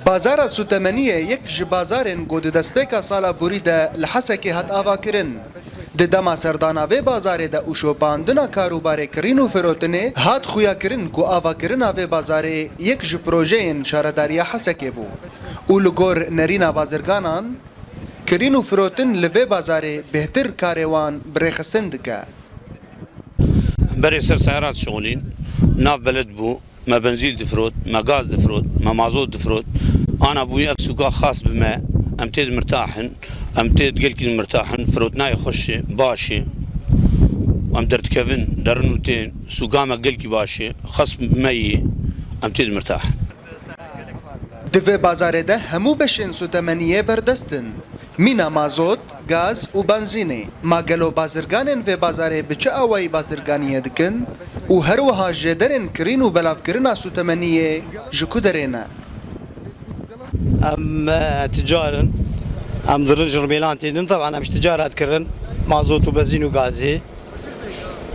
بازار سوتمنیه یک ج بازارن گود دستپیکا سالا بوریده لحسکی هات آوا کرن. دما سردانا و بازار ده اوشو باندنا کاروبار کرین و فروتنه هات خویا کرن کو آوا کرن و بازار یک ج پروژه شارداری حسکی بو. اولگور نرینا بازرگانان کرین و فروتن لوی بازار بهتر کاروان برخستند که. برای سر سیارات شغلین ناف بلد بو ما بنزين دفروت ما غاز دفروت ما مازوت دفروت انا ابوي سوق خاص بما امتد مرتاحن امتد قلكي مرتاحن فروتناي خش باشي ام درت كفن درنوتين سوقاما قلكي باشي خاص بمي امتد مرتاح دوی بازار ده همو بشین سوتمنیه بردستن مینا مازوت، گاز و بنزینه ما گلو بازرگانن و بازار بچه آوای بازرگانیه دکن و هر وها جدرن کرین و بلاف کرنا سوتمنیه جکو درینه ام تجارن ام درن جرميلان تيدن طبعا مش تجارات كرن مازوت وبنزين وغازي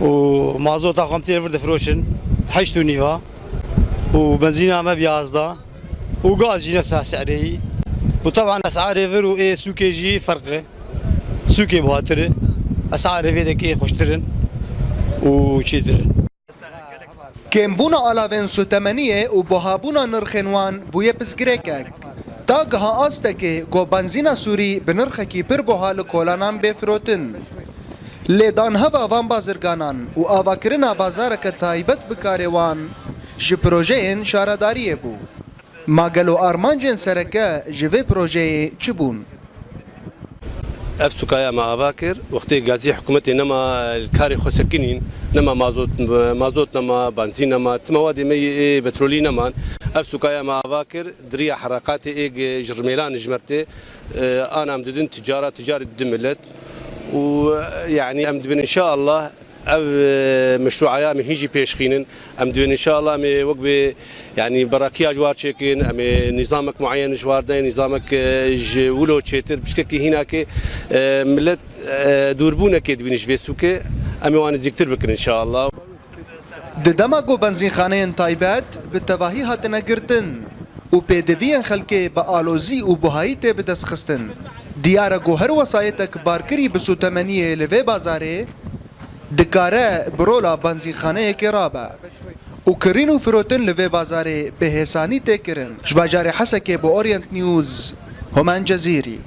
ومازوت اخوام تير فرد فروشن حشتو نيفا وبنزين ما بيازدا وغازي نفسها سعره وطبعا اسعار فر و سوكي جي فرق سوكي بهاتر اسعار فيدك ايه خوشترن وشيدرن کمبونا آلاوین سوتمنیه و بهابونا نرخنوان بوی پسگریکک تا گها آسته که گو بنزینا سوری بنرخکی پر بحال کولانان بفروتن لیدان هوا وان بازرگانان و آواکرنا بازارک تایبت بکاروان جی پروژه شارداریه بو ماگلو آرمانجن سرکه جوی پروژه چی بون؟ أفسكايا مع أباكر وقت جازي حكومتي نما الكاري خسكينين نما مازوت نما بنزين نما مواد مي بترولي نما أفسكايا مع أباكر دريا حركات جرميلان جمرتي أنا أمددن تجارة الدملت ويعني أمدبن إن شاء الله او مشروعات هيجي بيشخينن امدوين ان شاء الله مي وقبي يعني براكيا جوار تشيكين ام نظامك معين جوار داي نظامك ولو تشيتر بشكل هناك ملت دوربونه كيد بينش فيسوكي ام وان زيكتر بكر ان شاء الله ددماغو بنزين خانه تايبات بالتواهي هاتنا گرتن و پدوین خلکه با آلوزی و بهایی ته بدست خستن دیاره گوهر وسایتک بارکری بسوتمنیه لوی بازاره دکاره برولا بنزین خانه که رابه و کرین و فروتن لوی بازاره به حسانی تکرن جباجار حسکه با اورینت نیوز همان جزیری